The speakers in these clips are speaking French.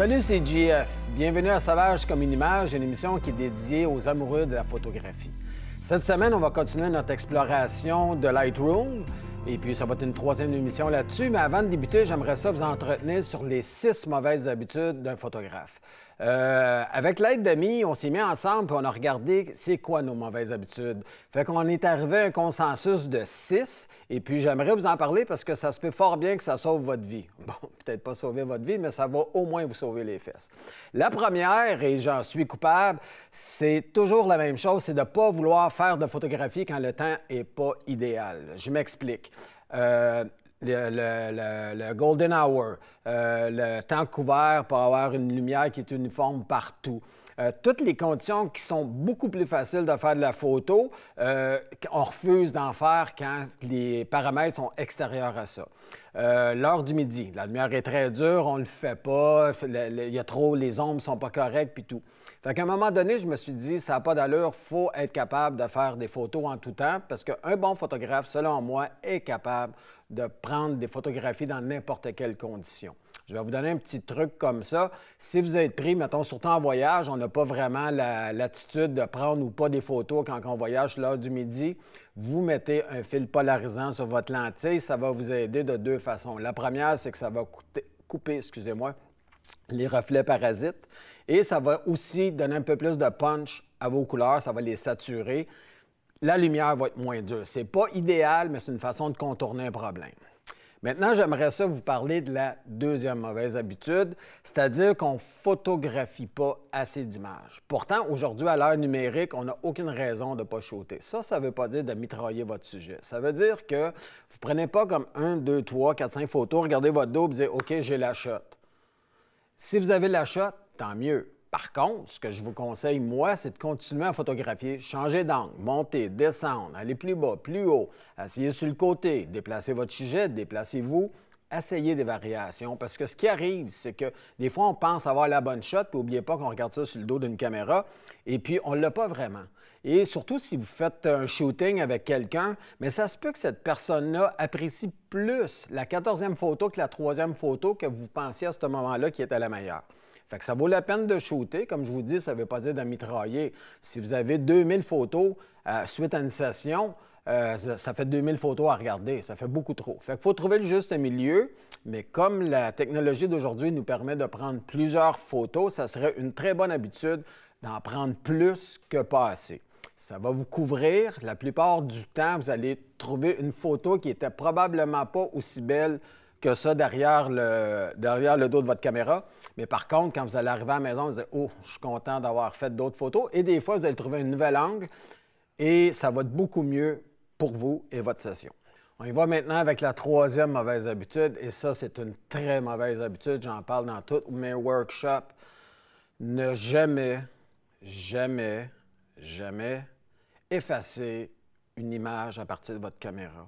Salut, c'est JF. Bienvenue à Sauvage comme une image, une émission qui est dédiée aux amoureux de la photographie. Cette semaine, on va continuer notre exploration de Lightroom. Et puis, ça va être une troisième émission là-dessus. Mais avant de débuter, j'aimerais ça vous entretenir sur les 6 mauvaises habitudes d'un photographe. Avec l'aide d'amis, on s'est mis ensemble et on a regardé c'est quoi nos mauvaises habitudes. Fait qu'on est arrivé à un consensus de 6. Et puis, j'aimerais vous en parler parce que ça se peut fort bien que ça sauve votre vie. Bon, peut-être pas sauver votre vie, mais ça va au moins vous sauver les fesses. La première, et j'en suis coupable, c'est toujours la même chose, c'est de ne pas vouloir faire de photographie quand le temps n'est pas idéal. Je m'explique. Le golden hour, le temps couvert pour avoir une lumière qui est uniforme partout. Toutes les conditions qui sont beaucoup plus faciles de faire de la photo, on refuse d'en faire quand les paramètres sont extérieurs à ça. L'heure du midi, la lumière est très dure, on ne le fait pas, il y a trop, les ombres ne sont pas correctes, puis tout. Fait qu'à un moment donné, je me suis dit, ça n'a pas d'allure, il faut être capable de faire des photos en tout temps, parce qu'un bon photographe, selon moi, est capable de prendre des photographies dans n'importe quelle condition. Je vais vous donner un petit truc comme ça. Si vous êtes pris, mettons, surtout en voyage, on n'a pas vraiment l'attitude de prendre ou pas des photos quand on voyage l'heure du midi. Vous mettez un fil polarisant sur votre lentille, ça va vous aider de 2 façons. La première, c'est que ça va couper, les reflets parasites et ça va aussi donner un peu plus de punch à vos couleurs, ça va les saturer. La lumière va être moins dure. C'est pas idéal, mais c'est une façon de contourner un problème. Maintenant, j'aimerais ça vous parler de la deuxième mauvaise habitude, c'est-à-dire qu'on ne photographie pas assez d'images. Pourtant, aujourd'hui, à l'ère numérique, on n'a aucune raison de ne pas shooter. Ça ne veut pas dire de mitrailler votre sujet. Ça veut dire que vous ne prenez pas comme 1, 2, 3, 4, 5 photos, regardez votre dos et vous dites « OK, j'ai la shot ». Si vous avez la shot, tant mieux. Par contre, ce que je vous conseille, moi, c'est de continuer à photographier, changer d'angle, monter, descendre, aller plus bas, plus haut, asseyez sur le côté, déplacez votre sujet, déplacez-vous, essayez des variations. Parce que ce qui arrive, c'est que des fois, on pense avoir la bonne shot, puis n'oubliez pas qu'on regarde ça sur le dos d'une caméra, et puis on ne l'a pas vraiment. Et surtout, si vous faites un shooting avec quelqu'un, mais ça se peut que cette personne-là apprécie plus la 14e photo que la 3e photo que vous pensiez à ce moment-là qui était la meilleure. Fait que ça vaut la peine de shooter. Comme je vous dis, ça ne veut pas dire de mitrailler. Si vous avez 2000 photos suite à une session, ça fait 2000 photos à regarder. Ça fait beaucoup trop. Fait qu'il faut trouver le juste milieu. Mais comme la technologie d'aujourd'hui nous permet de prendre plusieurs photos, ça serait une très bonne habitude d'en prendre plus que pas assez. Ça va vous couvrir. La plupart du temps, vous allez trouver une photo qui n'était probablement pas aussi belle que ça derrière le dos de votre caméra. Mais par contre, quand vous allez arriver à la maison, vous allez dire « Oh, je suis content d'avoir fait d'autres photos ». Et des fois, vous allez trouver un nouvel angle et ça va être beaucoup mieux pour vous et votre session. On y va maintenant avec la 3e mauvaise habitude. Et ça, c'est une très mauvaise habitude. J'en parle dans tous mes workshops. Ne jamais, jamais, jamais effacer une image à partir de votre caméra.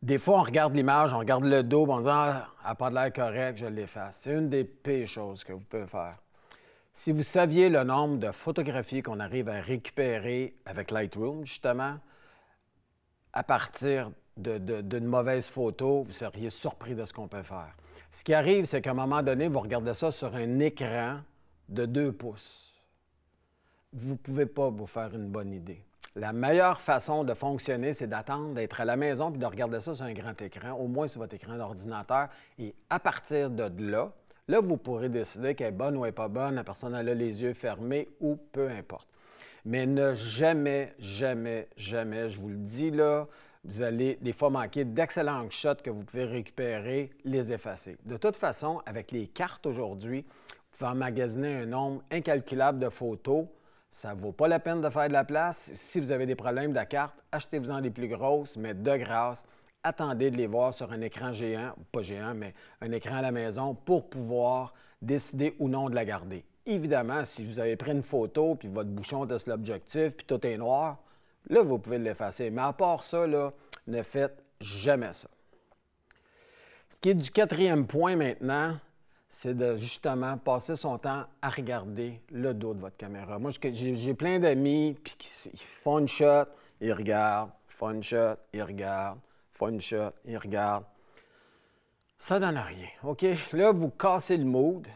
Des fois, on regarde l'image, on regarde le dos, on dit « Ah, elle n'a pas de l'air correct, je l'efface ». C'est une des pires choses que vous pouvez faire. Si vous saviez le nombre de photographies qu'on arrive à récupérer avec Lightroom, justement, à partir d'une mauvaise photo, vous seriez surpris de ce qu'on peut faire. Ce qui arrive, c'est qu'à un moment donné, vous regardez ça sur un écran de 2 pouces. Vous ne pouvez pas vous faire une bonne idée. La meilleure façon de fonctionner, c'est d'attendre d'être à la maison puis de regarder ça sur un grand écran, au moins sur votre écran d'ordinateur. Et à partir de là, vous pourrez décider qu'elle est bonne ou elle n'est pas bonne, la personne elle a les yeux fermés ou peu importe. Mais ne jamais, jamais, jamais, je vous le dis là, vous allez des fois manquer d'excellents shots que vous pouvez récupérer, les effacer. De toute façon, avec les cartes aujourd'hui, vous pouvez emmagasiner un nombre incalculable de photos. Ça ne vaut pas la peine de faire de la place. Si vous avez des problèmes de carte, achetez-vous-en des plus grosses, mais de grâce, attendez de les voir sur un écran géant, pas géant, mais un écran à la maison pour pouvoir décider ou non de la garder. Évidemment, si vous avez pris une photo, puis votre bouchon est sur l'objectif, puis tout est noir, là, vous pouvez l'effacer. Mais à part ça, là, ne faites jamais ça. Ce qui est du 4e point maintenant, c'est de justement passer son temps à regarder le dos de votre caméra. Moi, j'ai plein d'amis puis qui font une shot, ils regardent, font une shot, ils regardent, font une shot, ils regardent. Ça donne rien, OK? Là, vous cassez le mood.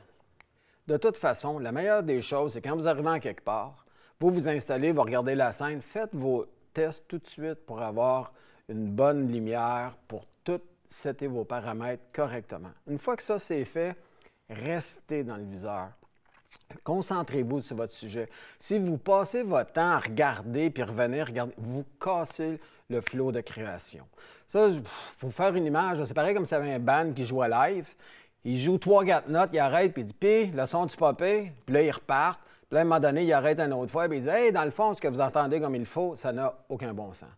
De toute façon, la meilleure des choses, c'est quand vous arrivez en quelque part, vous vous installez, vous regardez la scène, faites vos tests tout de suite pour avoir une bonne lumière, pour tout setter vos paramètres correctement. Une fois que ça c'est fait, restez dans le viseur. Concentrez-vous sur votre sujet. Si vous passez votre temps à regarder puis revenir, regardez, vous cassez le flot de création. Ça, pour vous faire une image, c'est pareil comme si y avait un band qui joue à live. Il joue 3-4 notes, il arrête, puis il dit Puis, le son du popé, puis là, il repart. Puis là, à un moment donné, il arrête une autre fois, puis il dit Hey, dans le fond, ce que vous entendez comme il faut, ça n'a aucun bon sens.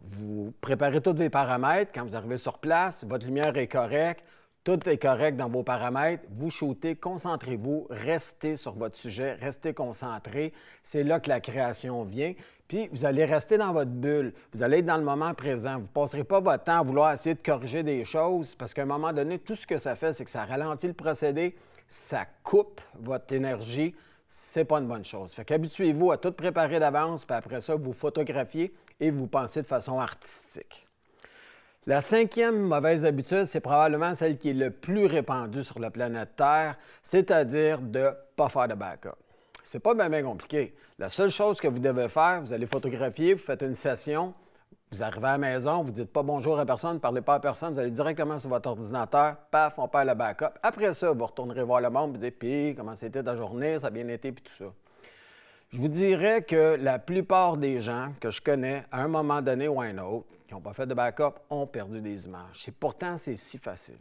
Vous préparez tous les paramètres. Quand vous arrivez sur place, votre lumière est correcte, tout est correct dans vos paramètres. Vous shootez, concentrez-vous, restez sur votre sujet, restez concentré. C'est là que la création vient. Puis, vous allez rester dans votre bulle. Vous allez être dans le moment présent. Vous ne passerez pas votre temps à vouloir essayer de corriger des choses parce qu'à un moment donné, tout ce que ça fait, c'est que ça ralentit le procédé, ça coupe votre énergie. C'est pas une bonne chose. Fait qu'habituez-vous à tout préparer d'avance, puis après ça, vous photographiez et vous pensez de façon artistique. La cinquième mauvaise habitude, c'est probablement celle qui est le plus répandue sur la planète Terre, c'est-à-dire de ne pas faire de backup. C'est pas bien compliqué. La seule chose que vous devez faire, vous allez photographier, vous faites une session, vous arrivez à la maison, vous ne dites pas bonjour à personne, ne parlez pas à personne, vous allez directement sur votre ordinateur, paf, on perd le backup. Après ça, vous retournerez voir le monde et vous dites, puis comment c'était ta journée, ça a bien été, puis tout ça. Je vous dirais que la plupart des gens que je connais, à un moment donné ou à un autre, qui n'ont pas fait de backup, ont perdu des images. Et pourtant, c'est si facile.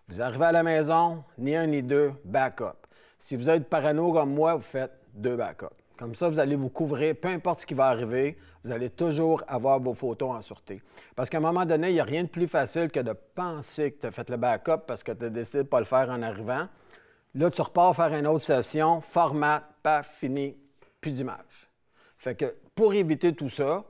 Vous arrivez à la maison, ni un ni deux, backup. Si vous êtes parano comme moi, vous faites 2 backups. Comme ça, vous allez vous couvrir, peu importe ce qui va arriver, vous allez toujours avoir vos photos en sûreté. Parce qu'à un moment donné, il n'y a rien de plus facile que de penser que tu as fait le backup parce que tu as décidé de ne pas le faire en arrivant. Là, tu repars faire une autre session, format, paf, fini, plus d'image. Fait que pour éviter tout ça,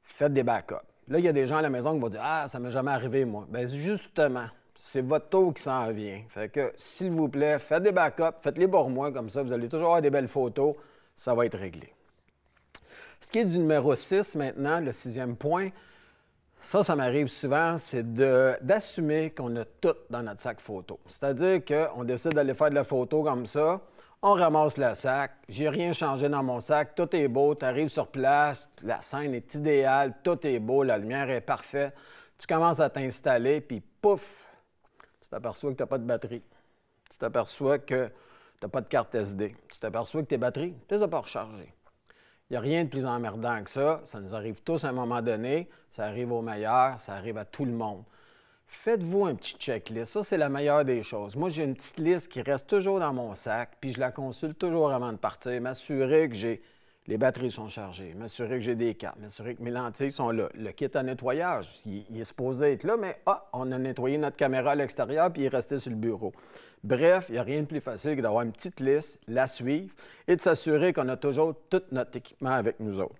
faites des backups. Là, il y a des gens à la maison qui vont dire « Ah, ça ne m'est jamais arrivé, moi. » Bien, justement, c'est votre taux qui s'en vient. Fait que, s'il vous plaît, faites des backups, faites-les pour moi, comme ça, vous allez toujours avoir des belles photos, ça va être réglé. Ce qui est du numéro 6 maintenant, le 6e point, ça m'arrive souvent, c'est d'assumer qu'on a tout dans notre sac photo. C'est-à-dire qu'on décide d'aller faire de la photo comme ça, on ramasse le sac, j'ai rien changé dans mon sac, tout est beau, tu arrives sur place, la scène est idéale, tout est beau, la lumière est parfaite. Tu commences à t'installer, puis pouf, tu t'aperçois que tu n'as pas de batterie. Tu t'aperçois que tu n'as pas de carte SD. Tu t'aperçois que tes batteries, tu ne les as pas rechargées. Il n'y a rien de plus emmerdant que ça. Ça nous arrive tous à un moment donné. Ça arrive aux meilleurs, ça arrive à tout le monde. Faites-vous un petit checklist. Ça, c'est la meilleure des choses. Moi, j'ai une petite liste qui reste toujours dans mon sac, puis je la consulte toujours avant de partir, m'assurer que les batteries sont chargées, m'assurer que j'ai des cartes, m'assurer que mes lentilles sont là. Le kit à nettoyage, il est supposé être là, mais on a nettoyé notre caméra à l'extérieur, puis il est resté sur le bureau. Bref, il n'y a rien de plus facile que d'avoir une petite liste, la suivre et de s'assurer qu'on a toujours tout notre équipement avec nous autres.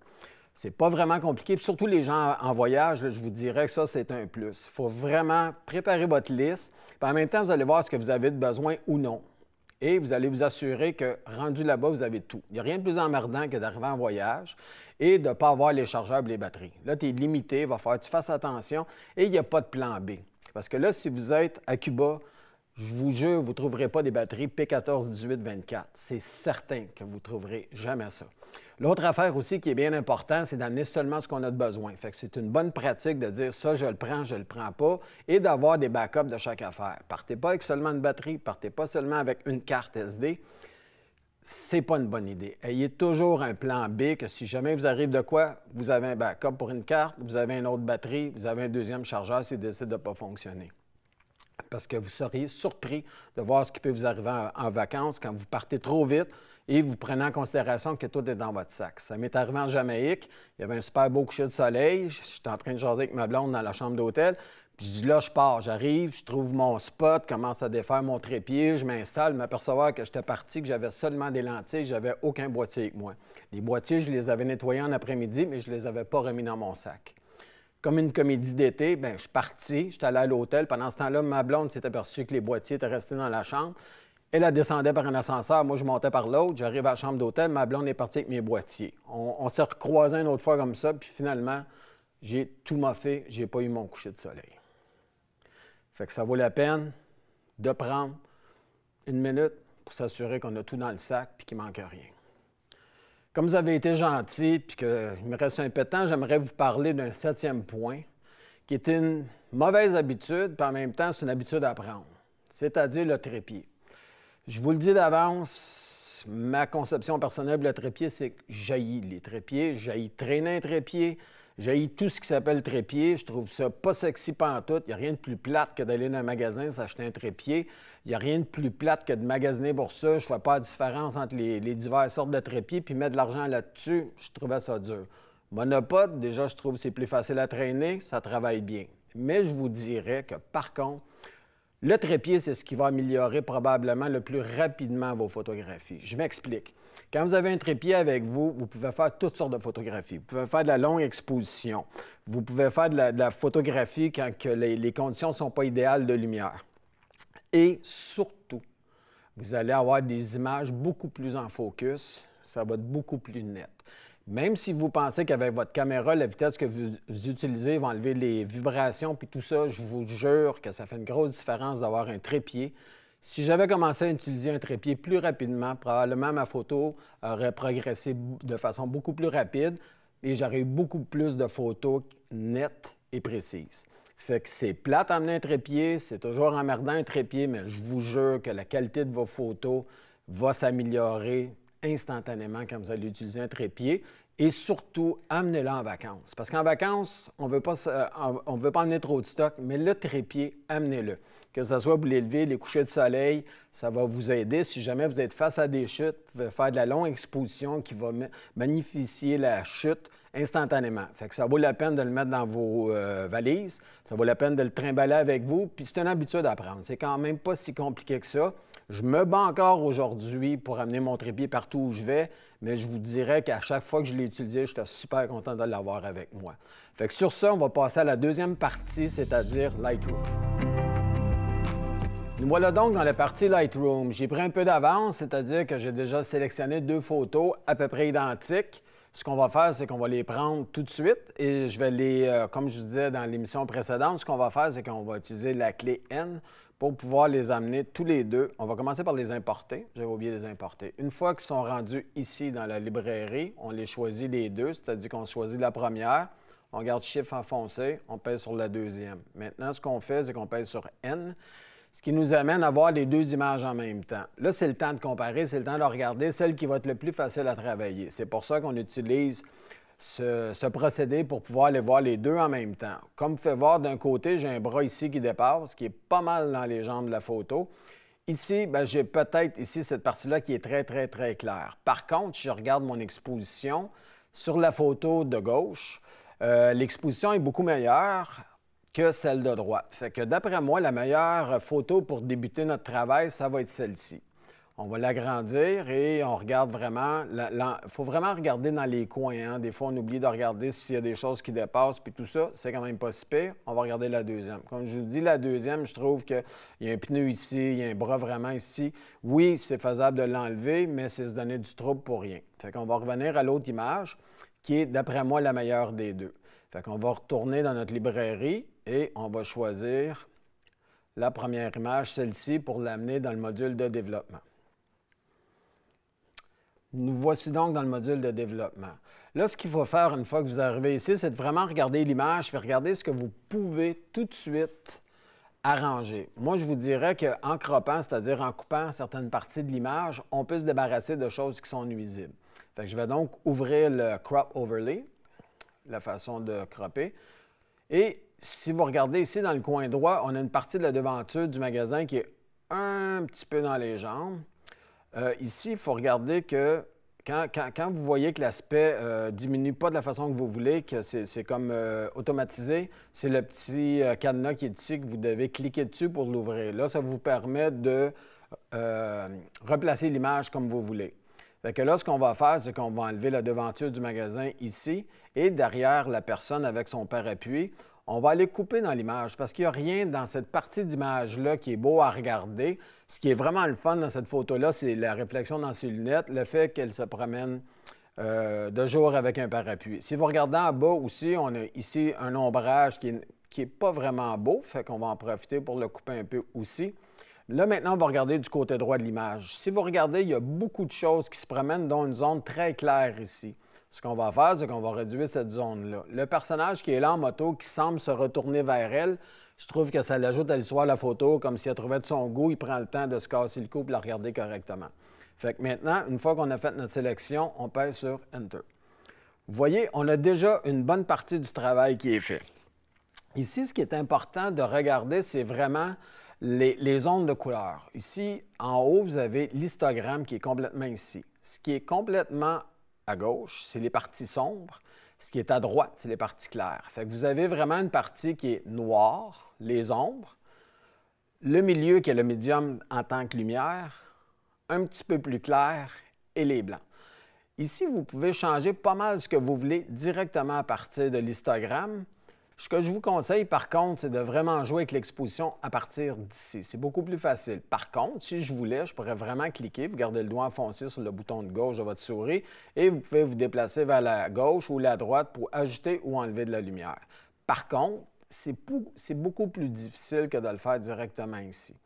C'est pas vraiment compliqué. Puis surtout les gens en voyage, là, je vous dirais que ça, c'est un plus. Il faut vraiment préparer votre liste. Puis en même temps, vous allez voir ce que vous avez de besoin ou non. Et vous allez vous assurer que, rendu là-bas, vous avez tout. Il n'y a rien de plus emmerdant que d'arriver en voyage et de ne pas avoir les chargeurs et les batteries. Là, tu es limité, il va falloir que tu fasses attention et il n'y a pas de plan B. Parce que là, si vous êtes à Cuba, je vous jure, vous ne trouverez pas des batteries P14, 18, 24. C'est certain que vous ne trouverez jamais ça. L'autre affaire aussi qui est bien importante, c'est d'amener seulement ce qu'on a de besoin. Fait que c'est une bonne pratique de dire ça, je le prends pas, et d'avoir des backups de chaque affaire. Partez pas avec seulement une batterie, partez pas seulement avec une carte SD. C'est pas une bonne idée. Ayez toujours un plan B que si jamais vous arrive de quoi, vous avez un backup pour une carte, vous avez une autre batterie, vous avez un deuxième chargeur s'il décide de ne pas fonctionner. Parce que vous seriez surpris de voir ce qui peut vous arriver en vacances quand vous partez trop vite et vous prenez en considération que tout est dans votre sac. Ça m'est arrivé en Jamaïque, il y avait un super beau coucher de soleil, j'étais en train de jaser avec ma blonde dans la chambre d'hôtel, puis je dis là, je pars, j'arrive, je trouve mon spot, commence à défaire mon trépied, je m'installe, m'apercevoir que j'étais parti, que j'avais seulement des lentilles, j'avais aucun boîtier avec moi. Les boîtiers, je les avais nettoyés en après-midi, mais je ne les avais pas remis dans mon sac. Comme une comédie d'été, bien, je suis parti, j'étais allé à l'hôtel. Pendant ce temps-là, ma blonde s'est aperçue que les boîtiers étaient restés dans la chambre. Elle descendait par un ascenseur, moi je montais par l'autre. J'arrive à la chambre d'hôtel, ma blonde est partie avec mes boîtiers. On s'est recroisés une autre fois comme ça, puis finalement, j'ai tout moffé, j'ai pas eu mon coucher de soleil. Fait que ça vaut la peine de prendre une minute pour s'assurer qu'on a tout dans le sac et qu'il ne manque rien. Comme vous avez été gentil puis qu'il me reste un peu de temps, j'aimerais vous parler d'un 7e point qui est une mauvaise habitude, puis en même temps, c'est une habitude à prendre, c'est-à-dire le trépied. Je vous le dis d'avance, ma conception personnelle de le trépied, c'est que j'haïs les trépieds, j'haïs traîner un trépied, j'haïs tout ce qui s'appelle trépied. Je trouve ça pas sexy pantoute. Il n'y a rien de plus plate que d'aller dans un magasin s'acheter un trépied. Il n'y a rien de plus plate que de magasiner pour ça. Je ne fais pas la différence entre les diverses sortes de trépieds puis mettre de l'argent là-dessus. Je trouvais ça dur. Monopode, déjà, je trouve que c'est plus facile à traîner, ça travaille bien. Mais je vous dirais que, par contre, le trépied, c'est ce qui va améliorer probablement le plus rapidement vos photographies. Je m'explique. Quand vous avez un trépied avec vous, vous pouvez faire toutes sortes de photographies. Vous pouvez faire de la longue exposition. Vous pouvez faire de la photographie quand les conditions ne sont pas idéales de lumière. Et surtout, vous allez avoir des images beaucoup plus en focus. Ça va être beaucoup plus net. Même si vous pensez qu'avec votre caméra, la vitesse que vous utilisez va enlever les vibrations puis tout ça, je vous jure que ça fait une grosse différence d'avoir un trépied. Si j'avais commencé à utiliser un trépied plus rapidement, probablement ma photo aurait progressé de façon beaucoup plus rapide et j'aurais eu beaucoup plus de photos nettes et précises. Fait que c'est plate d'emmener un trépied, c'est toujours emmerdant un trépied, mais je vous jure que la qualité de vos photos va s'améliorer instantanément quand vous allez utiliser un trépied. Et surtout, amenez-le en vacances. Parce qu'en vacances, on ne veut pas emmener trop de stock, mais le trépied, amenez-le. Que ce soit pour l'élever, les couchers de soleil, ça va vous aider. Si jamais vous êtes face à des chutes, vous pouvez faire de la longue exposition qui va magnifier la chute instantanément. Fait que ça vaut la peine de le mettre dans vos valises, ça vaut la peine de le trimballer avec vous, puis c'est une habitude à prendre. C'est quand même pas si compliqué que ça. Je me bats encore aujourd'hui pour amener mon trépied partout où je vais, mais je vous dirais qu'à chaque fois que je l'ai utilisé, j'étais super content de l'avoir avec moi. Fait que sur ça, on va passer à la deuxième partie, c'est-à-dire Lightroom. Nous voilà donc dans la partie Lightroom. J'ai pris un peu d'avance, c'est-à-dire que j'ai déjà sélectionné 2 photos à peu près identiques. Ce qu'on va faire, c'est qu'on va les prendre tout de suite et je vais comme je vous disais dans l'émission précédente, ce qu'on va faire, c'est qu'on va utiliser la clé N pour pouvoir les amener tous les deux. On va commencer par les importer. J'avais oublié de les importer. Une fois qu'ils sont rendus ici dans la librairie, on les choisit les deux, c'est-à-dire qu'on choisit la première, on garde chiffre enfoncé, on pèse sur la deuxième. Maintenant, ce qu'on fait, c'est qu'on pèse sur N, ce qui nous amène à voir les 2 images en même temps. Là, c'est le temps de comparer, c'est le temps de regarder celle qui va être le plus facile à travailler. C'est pour ça qu'on utilise ce procédé pour pouvoir les voir les 2 en même temps. Comme vous pouvez voir, d'un côté, j'ai un bras ici qui dépasse, qui est pas mal dans les jambes de la photo. Ici, j'ai peut-être ici cette partie-là qui est très, très, très claire. Par contre, si je regarde mon exposition, sur la photo de gauche, l'exposition est beaucoup meilleure que celle de droite. Fait que d'après moi, la meilleure photo pour débuter notre travail, ça va être celle-ci. On va l'agrandir et on regarde vraiment. Il faut vraiment regarder dans les coins. Hein? Des fois, on oublie de regarder s'il y a des choses qui dépassent, puis tout ça, c'est quand même pas si pire. On va regarder la deuxième. Comme je vous dis, la deuxième, je trouve qu'il y a un pneu ici, il y a un bras vraiment ici. Oui, c'est faisable de l'enlever, mais c'est se donner du trouble pour rien. Fait qu'on va revenir à l'autre image, qui est, d'après moi, la meilleure des 2. Fait qu'on va retourner dans notre librairie et on va choisir la première image, celle-ci, pour l'amener dans le module de développement. Nous voici donc dans le module de développement. Là, ce qu'il faut faire une fois que vous arrivez ici, c'est de vraiment regarder l'image et regarder ce que vous pouvez tout de suite arranger. Moi, je vous dirais qu'en croppant, c'est-à-dire en coupant certaines parties de l'image, on peut se débarrasser de choses qui sont nuisibles. Fait que je vais donc ouvrir le Crop Overlay, la façon de cropper. Et si vous regardez ici dans le coin droit, on a une partie de la devanture du magasin qui est un petit peu dans les jambes. Ici, il faut regarder que quand vous voyez que l'aspect ne diminue pas de la façon que vous voulez, que c'est comme automatisé, c'est le petit cadenas qui est ici que vous devez cliquer dessus pour l'ouvrir. Là, ça vous permet de replacer l'image comme vous voulez. Fait que là, ce qu'on va faire, c'est qu'on va enlever la devanture du magasin ici et derrière la personne avec son parapluie, on va aller couper dans l'image parce qu'il n'y a rien dans cette partie d'image-là qui est beau à regarder. Ce qui est vraiment le fun dans cette photo-là, c'est la réflexion dans ses lunettes, le fait qu'elle se promène de jour avec un parapluie. Si vous regardez en bas aussi, on a ici un ombrage qui qui n'est pas vraiment beau, fait qu'on va en profiter pour le couper un peu aussi. Là, maintenant, on va regarder du côté droit de l'image. Si vous regardez, il y a beaucoup de choses qui se promènent dans une zone très claire ici. Ce qu'on va faire, c'est qu'on va réduire cette zone-là. Le personnage qui est là en moto, qui semble se retourner vers elle, je trouve que ça l'ajoute à l'histoire de la photo, comme s'il a trouvé de son goût, il prend le temps de se casser le cou et la regarder correctement. Fait que maintenant, une fois qu'on a fait notre sélection, on pèse sur Enter. Vous voyez, on a déjà une bonne partie du travail qui est fait. Ici, ce qui est important de regarder, c'est vraiment les ondes de couleur. Ici, en haut, vous avez l'histogramme qui est complètement ici. Ce qui est complètement à gauche, c'est les parties sombres. Ce qui est à droite, c'est les parties claires. Fait que vous avez vraiment une partie qui est noire, les ombres, le milieu qui est le médium en tant que lumière, un petit peu plus clair et les blancs. Ici, vous pouvez changer pas mal ce que vous voulez directement à partir de l'histogramme. Ce que je vous conseille, par contre, c'est de vraiment jouer avec l'exposition à partir d'ici. C'est beaucoup plus facile. Par contre, si je voulais, je pourrais vraiment cliquer, vous gardez le doigt enfoncé sur le bouton de gauche de votre souris et vous pouvez vous déplacer vers la gauche ou la droite pour ajouter ou enlever de la lumière. Par contre, c'est beaucoup plus difficile que de le faire directement ici.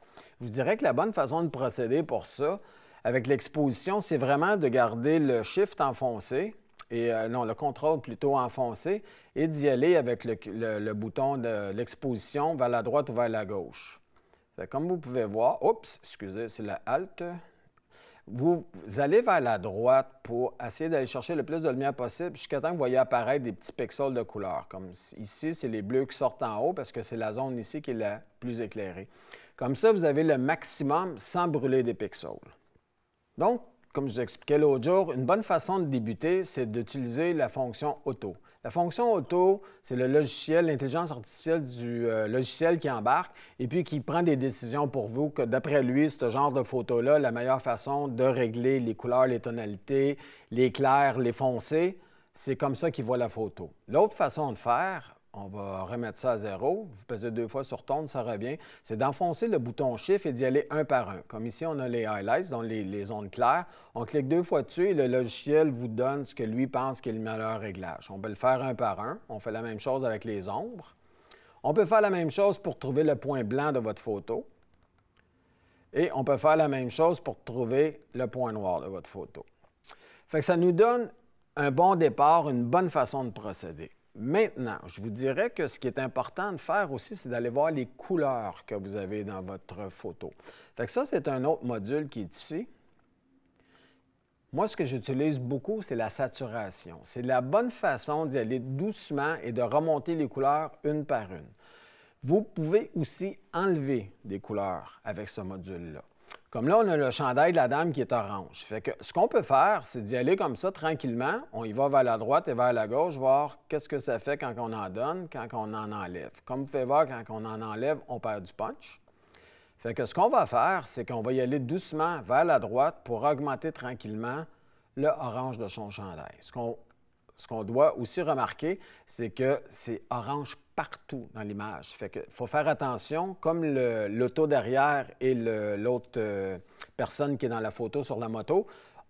Je vous dirais que la bonne façon de procéder pour ça, avec l'exposition, c'est vraiment de garder le Shift enfoncé, le contrôle plutôt enfoncé, et d'y aller avec le bouton de l'exposition vers la droite ou vers la gauche. Comme vous pouvez voir, excusez, c'est la Alt. Vous allez vers la droite pour essayer d'aller chercher le plus de lumière possible jusqu'à temps que vous voyez apparaître des petits pixels de couleur. Comme ici, c'est les bleus qui sortent en haut parce que c'est la zone ici qui est la plus éclairée. Comme ça, vous avez le maximum sans brûler des pixels. Donc, comme je vous expliquais l'autre jour, une bonne façon de débuter, c'est d'utiliser la fonction Auto. La fonction Auto, c'est le logiciel, l'intelligence artificielle du logiciel qui embarque et puis qui prend des décisions pour vous, que d'après lui, ce genre de photo-là, la meilleure façon de régler les couleurs, les tonalités, les clairs, les foncés, c'est comme ça qu'il voit la photo. L'autre façon de faire, on va remettre ça à 0. Vous pesez 2 fois sur Tourne, ça revient. C'est d'enfoncer le bouton Shift et d'y aller un par un. Comme ici, on a les highlights, donc les zones claires. On clique 2 fois dessus et le logiciel vous donne ce que lui pense qu'il est le meilleur réglage. On peut le faire un par un. On fait la même chose avec les ombres. On peut faire la même chose pour trouver le point blanc de votre photo. Et on peut faire la même chose pour trouver le point noir de votre photo. Fait que ça nous donne un bon départ, une bonne façon de procéder. Maintenant, je vous dirais que ce qui est important de faire aussi, c'est d'aller voir les couleurs que vous avez dans votre photo. Fait que ça, c'est un autre module qui est ici. Moi, ce que j'utilise beaucoup, c'est la saturation. C'est la bonne façon d'y aller doucement et de remonter les couleurs une par une. Vous pouvez aussi enlever des couleurs avec ce module-là. Comme là, on a le chandail de la dame qui est orange. Fait que ce qu'on peut faire, c'est d'y aller comme ça tranquillement. On y va vers la droite et vers la gauche, voir qu'est-ce que ça fait quand on en donne, quand on en enlève. Comme vous pouvez voir, quand on en enlève, on perd du punch. Fait que ce qu'on va faire, c'est qu'on va y aller doucement vers la droite pour augmenter tranquillement le orange de son chandail. Ce qu'on doit aussi remarquer, c'est que c'est orange partout dans l'image. Fait qu'il faut faire attention, comme l'auto derrière et l'autre personne qui est dans la photo sur la moto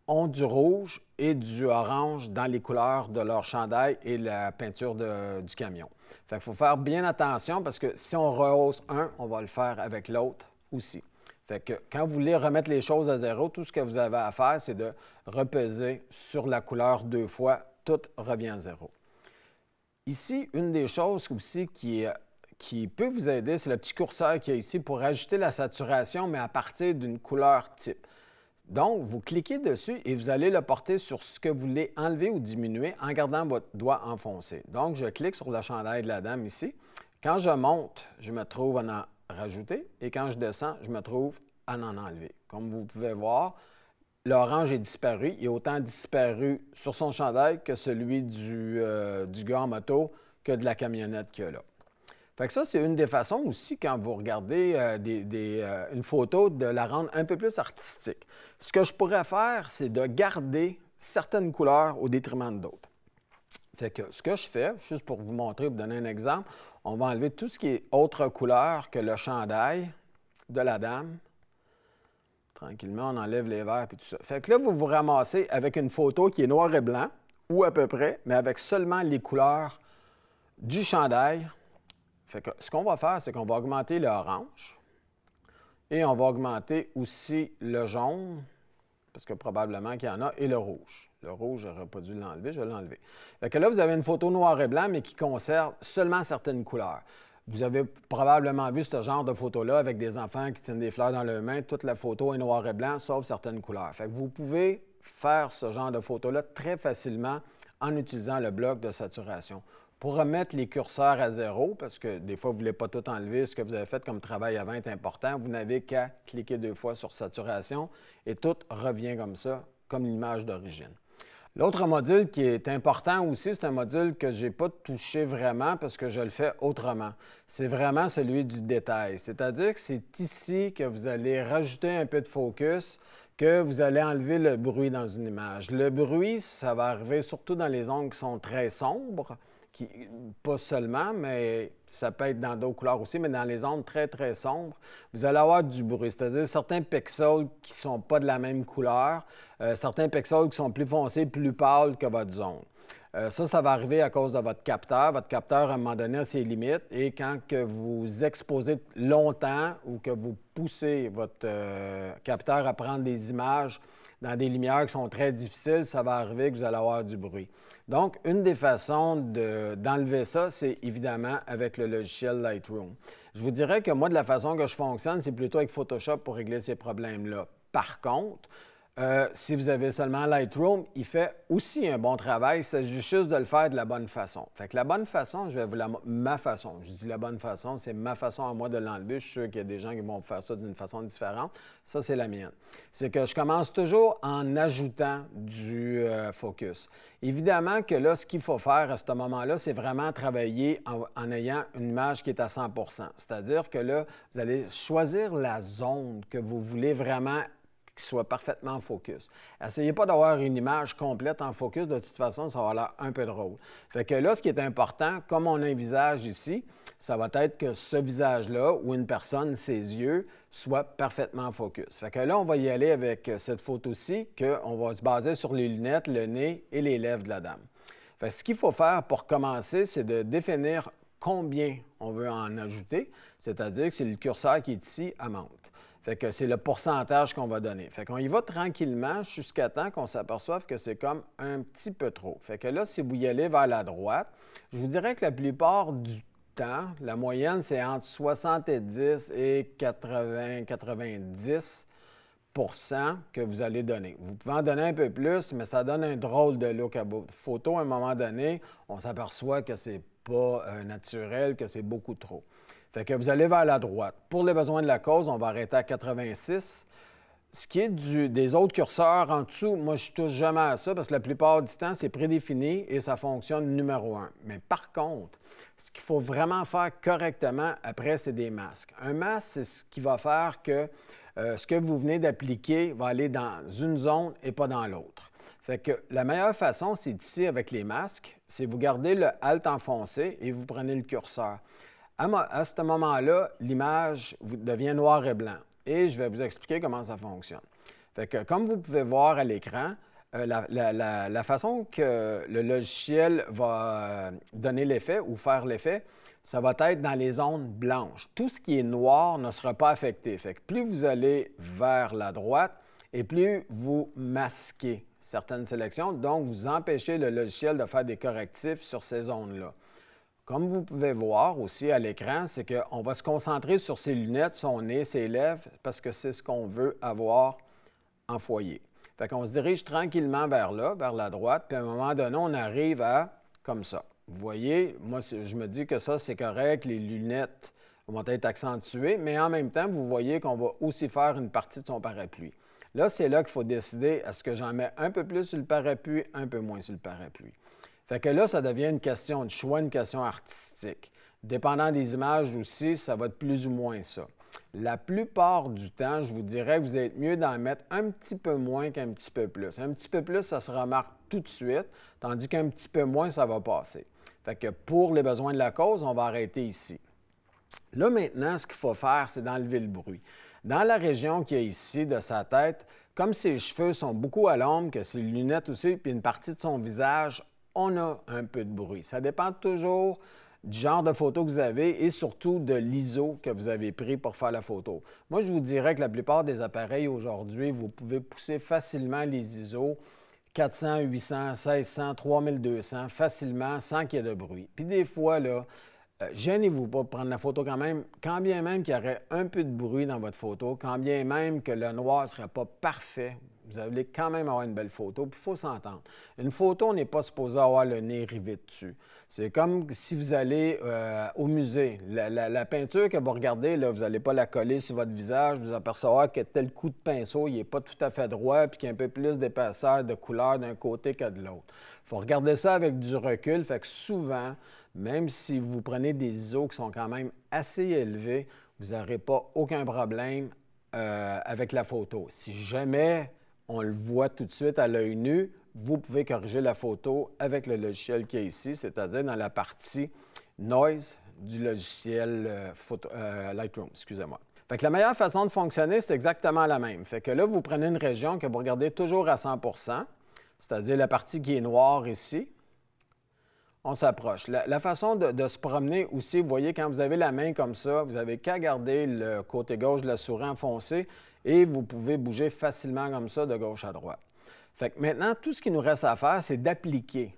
ont du rouge et du orange dans les couleurs de leur chandail et la peinture du camion. Fait qu'il faut faire bien attention parce que si on rehausse un, on va le faire avec l'autre aussi. Fait que quand vous voulez remettre les choses à 0, tout ce que vous avez à faire, c'est de repeser sur la couleur 2 fois. Tout revient à 0. Ici, une des choses aussi qui peut vous aider, c'est le petit curseur qu'il y a ici pour ajouter la saturation, mais à partir d'une couleur type. Donc, vous cliquez dessus et vous allez le porter sur ce que vous voulez enlever ou diminuer en gardant votre doigt enfoncé. Donc, je clique sur le chandail de la dame ici. Quand je monte, je me trouve à en rajouter et quand je descends, je me trouve à en enlever. Comme vous pouvez voir, l'orange est disparu. Il est autant disparu sur son chandail que celui du gars en moto que de la camionnette qu'il y a là. Fait que ça, c'est une des façons aussi, quand vous regardez une photo, de la rendre un peu plus artistique. Ce que je pourrais faire, c'est de garder certaines couleurs au détriment d'autres. Fait que ce que je fais, juste pour vous montrer, vous donner un exemple, on va enlever tout ce qui est autre couleur que le chandail de la dame. Tranquillement, on enlève les verts et tout ça. Fait que là, vous vous ramassez avec une photo qui est noir et blanc, ou à peu près, mais avec seulement les couleurs du chandail. Fait que ce qu'on va faire, c'est qu'on va augmenter l'orange et on va augmenter aussi le jaune, parce que probablement qu'il y en a, et le rouge. Le rouge, je n'aurais pas dû l'enlever, je vais l'enlever. Fait que là, vous avez une photo noir et blanc, mais qui conserve seulement certaines couleurs. Vous avez probablement vu ce genre de photo-là avec des enfants qui tiennent des fleurs dans leurs mains. Toute la photo est noir et blanc, sauf certaines couleurs. Fait que vous pouvez faire ce genre de photo-là très facilement en utilisant le bloc de saturation. Pour remettre les curseurs à zéro, parce que des fois, vous ne voulez pas tout enlever, ce que vous avez fait comme travail avant est important, vous n'avez qu'à cliquer 2 fois sur saturation et tout revient comme ça, comme l'image d'origine. L'autre module qui est important aussi, c'est un module que je n'ai pas touché vraiment parce que je le fais autrement. C'est vraiment celui du détail. C'est-à-dire que c'est ici que vous allez rajouter un peu de focus, que vous allez enlever le bruit dans une image. Le bruit, ça va arriver surtout dans les zones qui sont très sombres, pas seulement, mais ça peut être dans d'autres couleurs aussi, mais dans les zones très, très sombres, vous allez avoir du bruit. C'est-à-dire certains pixels qui ne sont pas de la même couleur, certains pixels qui sont plus foncés, plus pâles que votre zone. Ça va arriver à cause de votre capteur. Votre capteur, à un moment donné, a ses limites. Et quand que vous exposez longtemps ou que vous poussez votre capteur à prendre des images dans des lumières qui sont très difficiles, ça va arriver que vous allez avoir du bruit. Donc, une des façons d'enlever ça, c'est évidemment avec le logiciel Lightroom. Je vous dirais que moi, de la façon que je fonctionne, c'est plutôt avec Photoshop pour régler ces problèmes-là. Par contre, si vous avez seulement Lightroom, il fait aussi un bon travail. Il s'agit juste de le faire de la bonne façon. Fait que la bonne façon, je vais vous ma façon. Je dis la bonne façon, c'est ma façon à moi de l'enlever. Je suis sûr qu'il y a des gens qui vont faire ça d'une façon différente. Ça, c'est la mienne. C'est que je commence toujours en ajoutant du focus. Évidemment que là, ce qu'il faut faire à ce moment-là, c'est vraiment travailler en ayant une image qui est à 100 %. C'est-à-dire que là, vous allez choisir la zone que vous voulez vraiment qui soit parfaitement en focus. Essayez pas d'avoir une image complète en focus, de toute façon, ça va avoir un peu drôle. Fait que là, ce qui est important, comme on a un visage ici, ça va être que ce visage-là, ou une personne, ses yeux, soit parfaitement en focus. Fait que là, on va y aller avec cette photo-ci, qu'on va se baser sur les lunettes, le nez et les lèvres de la dame. Fait que ce qu'il faut faire pour commencer, c'est de définir combien on veut en ajouter, c'est-à-dire que c'est le curseur qui est ici à monte. Fait que c'est le pourcentage qu'on va donner. Fait qu'on y va tranquillement jusqu'à temps qu'on s'aperçoive que c'est comme un petit peu trop. Fait que là, si vous y allez vers la droite, je vous dirais que la plupart du temps, la moyenne, c'est entre 70 et 80-90 % que vous allez donner. Vous pouvez en donner un peu plus, mais ça donne un drôle de look à votre photo. À un moment donné, on s'aperçoit que c'est pas naturel, que c'est beaucoup trop. Fait que vous allez vers la droite. Pour les besoins de la cause, on va arrêter à 86. Ce qui est des autres curseurs en dessous, moi, je ne touche jamais à ça parce que la plupart du temps, c'est prédéfini et ça fonctionne numéro 1. Mais par contre, ce qu'il faut vraiment faire correctement après, c'est des masques. Un masque, c'est ce qui va faire que ce que vous venez d'appliquer va aller dans une zone et pas dans l'autre. Fait que la meilleure façon, c'est ici avec les masques, c'est vous gardez le Alt enfoncé et vous prenez le curseur. À ce moment-là, l'image devient noir et blanc. Et je vais vous expliquer comment ça fonctionne. Fait que, comme vous pouvez voir à l'écran, la façon que le logiciel va donner l'effet ou faire l'effet, ça va être dans les zones blanches. Tout ce qui est noir ne sera pas affecté. Fait que plus vous allez vers la droite et plus vous masquez certaines sélections, donc vous empêchez le logiciel de faire des correctifs sur ces zones-là. Comme vous pouvez voir aussi à l'écran, c'est qu'on va se concentrer sur ses lunettes, son nez, ses lèvres, parce que c'est ce qu'on veut avoir en foyer. Fait qu'on se dirige tranquillement vers là, vers la droite, puis à un moment donné, on arrive à comme ça. Vous voyez, moi, je me dis que ça, c'est correct, les lunettes vont être accentuées, mais en même temps, vous voyez qu'on va aussi faire une partie de son parapluie. Là, c'est là qu'il faut décider, est-ce que j'en mets un peu plus sur le parapluie, un peu moins sur le parapluie. Fait que là, ça devient une question de choix, une question artistique. Dépendant des images aussi, ça va être plus ou moins ça. La plupart du temps, je vous dirais que vous êtes mieux d'en mettre un petit peu moins qu'un petit peu plus. Un petit peu plus, ça se remarque tout de suite, tandis qu'un petit peu moins, ça va passer. Fait que pour les besoins de la cause, on va arrêter ici. Là, maintenant, ce qu'il faut faire, c'est d'enlever le bruit. Dans la région qu'il y a ici de sa tête, comme ses cheveux sont beaucoup à l'ombre, que ses lunettes aussi, puis une partie de son visage, on a un peu de bruit. Ça dépend toujours du genre de photo que vous avez et surtout de l'ISO que vous avez pris pour faire la photo. Moi, je vous dirais que la plupart des appareils aujourd'hui, vous pouvez pousser facilement les ISO 400, 800, 1600, 3200 facilement sans qu'il y ait de bruit. Puis des fois, là, gênez-vous pas de prendre la photo quand bien même qu'il y aurait un peu de bruit dans votre photo, quand bien même que le noir ne serait pas parfait, vous allez quand même avoir une belle photo, puis il faut s'entendre. Une photo, on n'est pas supposé avoir le nez rivé dessus. C'est comme si vous allez au musée. La peinture que vous regardez, là, vous n'allez pas la coller sur votre visage, vous apercevoir que tel coup de pinceau, il n'est pas tout à fait droit, puis qu'il y a un peu plus d'épaisseur, de couleur d'un côté que de l'autre. Il faut regarder ça avec du recul, fait que souvent, même si vous prenez des ISO qui sont quand même assez élevés, vous n'aurez pas aucun problème avec la photo. Si jamais on le voit tout de suite à l'œil nu, vous pouvez corriger la photo avec le logiciel qui est ici, c'est-à-dire dans la partie Noise du logiciel Lightroom, excusez-moi. Fait que la meilleure façon de fonctionner, c'est exactement la même. Fait que là, vous prenez une région que vous regardez toujours à 100 %, c'est-à-dire la partie qui est noire ici. On s'approche. La façon de se promener aussi, vous voyez, quand vous avez la main comme ça, vous n'avez qu'à garder le côté gauche de la souris enfoncé et vous pouvez bouger facilement comme ça de gauche à droite. Fait que maintenant, tout ce qu'il nous reste à faire, c'est d'appliquer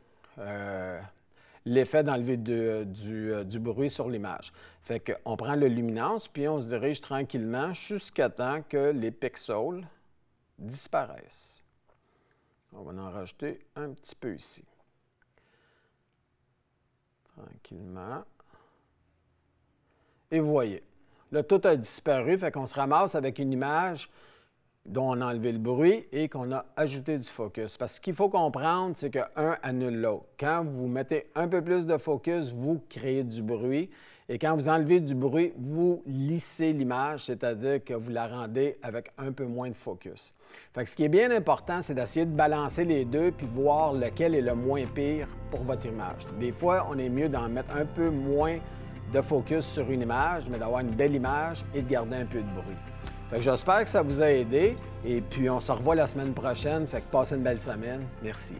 l'effet d'enlever du bruit sur l'image. Fait qu'on prend le luminance, puis on se dirige tranquillement jusqu'à temps que les pixels disparaissent. On va en rajouter un petit peu ici. Tranquillement. Et vous voyez, là, tout a disparu, fait qu'on se ramasse avec une image dont on a enlevé le bruit et qu'on a ajouté du focus. Parce que ce qu'il faut comprendre, c'est qu'un annule l'autre. Quand vous mettez un peu plus de focus, vous créez du bruit. Et quand vous enlevez du bruit, vous lissez l'image, c'est-à-dire que vous la rendez avec un peu moins de focus. Fait que ce qui est bien important, c'est d'essayer de balancer les deux puis voir lequel est le moins pire pour votre image. Des fois, on est mieux d'en mettre un peu moins de focus sur une image, mais d'avoir une belle image et de garder un peu de bruit. Fait que j'espère que ça vous a aidé et puis on se revoit la semaine prochaine. Fait que passez une belle semaine. Merci.